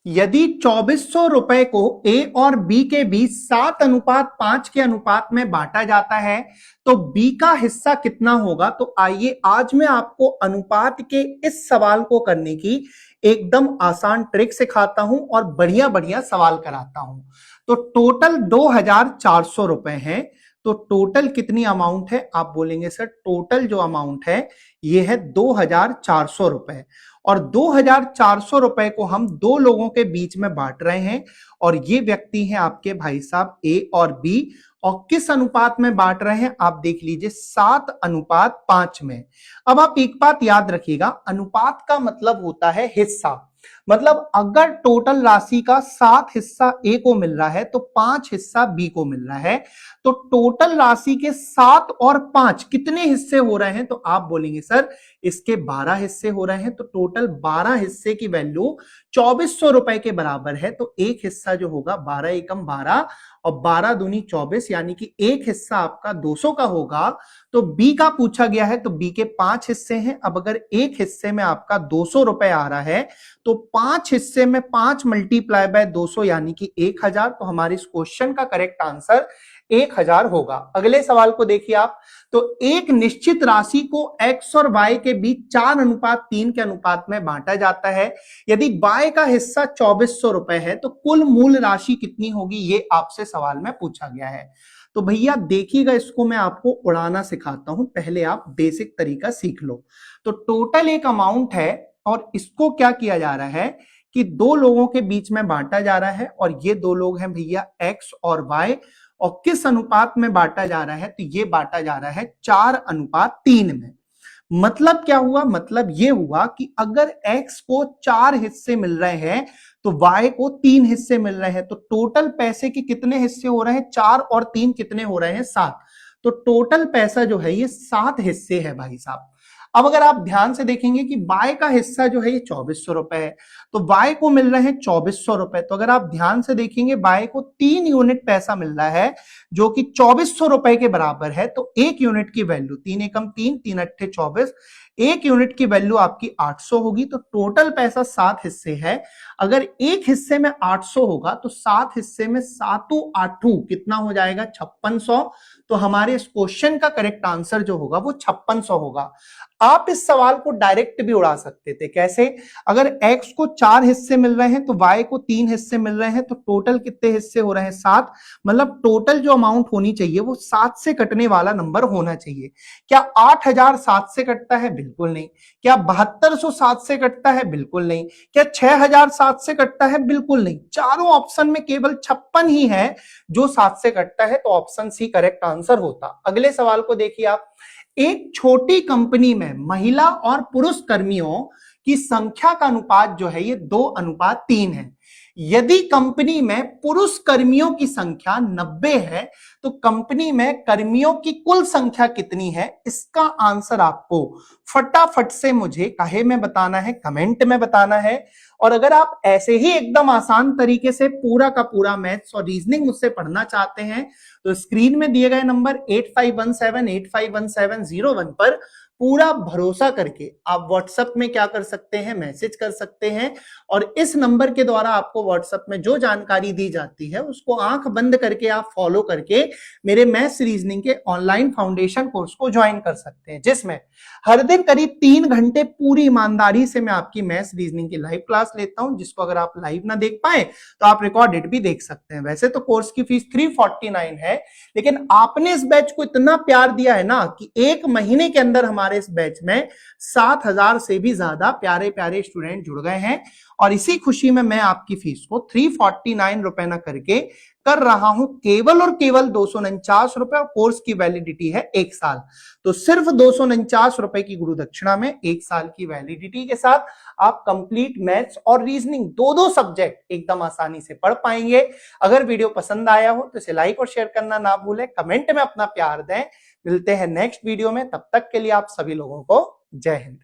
यदि 2400 रुपए को ए और बी के बीच 7:5 के अनुपात में बांटा जाता है तो बी का हिस्सा कितना होगा। तो आइए आज मैं आपको अनुपात के इस सवाल को करने की एकदम आसान ट्रिक सिखाता हूं और बढ़िया बढ़िया सवाल कराता हूं। तो टोटल 2400 रुपए है। तो टोटल कितनी अमाउंट है, आप बोलेंगे सर टोटल जो अमाउंट है ये है 2400 रुपए। और 2400 रुपए को हम दो लोगों के बीच में बांट रहे हैं और ये व्यक्ति हैं आपके भाई साहब ए और बी। और किस अनुपात में बांट रहे हैं आप देख लीजिए, 7:5 में। अब आप एक बात याद रखिएगा, अनुपात का मतलब होता है हिस्सा। मतलब अगर टोटल राशि का 7 हिस्सा ए को मिल रहा है तो 5 हिस्सा बी को मिल रहा है। तो टोटल राशि के 7 और 5 कितने हिस्से हो रहे हैं, तो आप बोलेंगे सर इसके 12 हिस्से हो रहे हैं। तो टोटल 12 हिस्से की वैल्यू 2400 रुपए के बराबर है। तो एक हिस्सा जो होगा 12 एकम 12 और 12 दूनी 24, यानी कि एक हिस्सा आपका 200 का होगा। तो बी का पूछा गया है तो बी के 5 हिस्से हैं। अब अगर एक हिस्से में आपका 200 रुपए आ रहा है तो 5 हिस्से में 5 मल्टीप्लाई बाय 200 यानी कि 1000। तो हमारे इस क्वेश्चन का करेक्ट आंसर 1000 होगा। अगले सवाल को देखिए आप। तो एक निश्चित राशि को x और y के बीच 4:3 के अनुपात में बांटा जाता है। यदि y का हिस्सा 2400 रुपए है तो कुल मूल राशि कितनी होगी, ये आपसे सवाल में पूछा गया है। तो भैया देखिएगा, इसको मैं आपको उड़ाना सिखाता हूं, पहले आप बेसिक तरीका सीख लो। तो टोटल एक अमाउंट है और इसको क्या किया जा रहा है कि दो लोगों के बीच में बांटा जा रहा है और ये दो लोग हैं भैया x और y। और किस अनुपात में बांटा जा रहा है, तो ये बांटा जा रहा है 4:3 में। मतलब क्या हुआ, मतलब ये हुआ कि अगर x को 4 हिस्से मिल रहे हैं तो y को 3 हिस्से मिल रहे हैं। तो टोटल पैसे के कितने हिस्से हो रहे हैं, 4 और 3 कितने हो रहे हैं, 7। तो टोटल पैसा जो है ये 7 हिस्से है भाई साहब। अब अगर आप ध्यान से देखेंगे कि y का हिस्सा जो है ये 2400 रुपए है, तो y को मिल रहे हैं 2400 रुपए। तो अगर आप ध्यान से देखेंगे y को 3 यूनिट पैसा मिल रहा है जो कि 2400 रुपए के बराबर है। तो एक यूनिट की वैल्यू 3 एकम 3, 3 अट्ठे 24, एक यूनिट की वैल्यू आपकी 800 होगी। तो टोटल पैसा 7 हिस्से है। अगर एक हिस्से में 800 होगा तो 7 हिस्से में 7 8 कितना हो जाएगा, 5600। तो हमारे इस क्वेश्चन का करेक्ट आंसर जो होगा वो 5600 होगा। आप इस सवाल को डायरेक्ट भी उड़ा सकते थे। कैसे, अगर x को 4 हिस्से मिल रहे हैं तो y को 3 हिस्से मिल रहे हैं तो टोटल कितने हिस्से हो रहे हैं, 7। मतलब टोटल जो अमाउंट होनी चाहिए वो 7 से कटने वाला नंबर होना चाहिए। क्या 8000 7 से कटता है, बिल्कुल नहीं। क्या 7200 7 से कटता है, बिल्कुल नहीं। क्या 6000 7 से कटता है, बिल्कुल नहीं। चारों ऑप्शन में केवल 56 ही है जो 7 से कटता है। तो ऑप्शन सी करेक्ट आंसर होता। अगले सवाल को देखिए आप। एक छोटी कंपनी में महिला और पुरुष कर्मियों की संख्या का अनुपात जो है ये 2:3 है। यदि कंपनी में पुरुष कर्मियों की संख्या 90 है तो कंपनी में कर्मियों की कुल संख्या कितनी है, इसका आंसर आपको फटाफट से मुझे काहे में बताना है, कमेंट में बताना है। और अगर आप ऐसे ही एकदम आसान तरीके से पूरा का पूरा मैथ्स और रीजनिंग मुझसे पढ़ना चाहते हैं तो स्क्रीन में दिए गए नंबर 8517851701 पर पूरा भरोसा करके आप व्हाट्सएप में क्या कर सकते हैं, मैसेज कर सकते हैं। और इस नंबर के द्वारा आपको व्हाट्सएप में जो जानकारी दी जाती है उसको आंख बंद करके आप फॉलो करके मेरे मैथ्स रीजनिंग के ऑनलाइन फाउंडेशन कोर्स को ज्वाइन कर सकते हैं, जिसमें हर दिन करीब 3 घंटे पूरी ईमानदारी से मैं आपकी मैथ्स रीजनिंग की लाइव क्लास लेता हूं, जिसको अगर आप लाइव ना देख पाए तो आप रिकॉर्डेड भी देख सकते हैं। वैसे तो कोर्स की फीस 349 है, लेकिन आपने इस बैच को इतना प्यार दिया है ना कि 1 महीने के अंदर हमारे इस बैच में 7000 से भी ज्यादा प्यारे प्यारे स्टूडेंट जुड़ गए हैं। और इसी खुशी में मैं आपकी फीस को 349 रुपए ना करके कर रहा हूं केवल और केवल 249 रुपए। और कोर्स की वैलिडिटी है 1 साल। तो सिर्फ 249 रुपए की गुरु दक्षिणा में 1 साल की वैलिडिटी के साथ आप कंप्लीट मैथ्स और रीजनिंग दो सब्जेक्ट एकदम आसानी से पढ़ पाएंगे। अगर वीडियो पसंद आया हो तो इसे लाइक और शेयर करना ना भूलें, कमेंट में अपना प्यार दें। मिलते हैं नेक्स्ट वीडियो में, तब तक के लिए आप सभी लोगों को जय हिंद।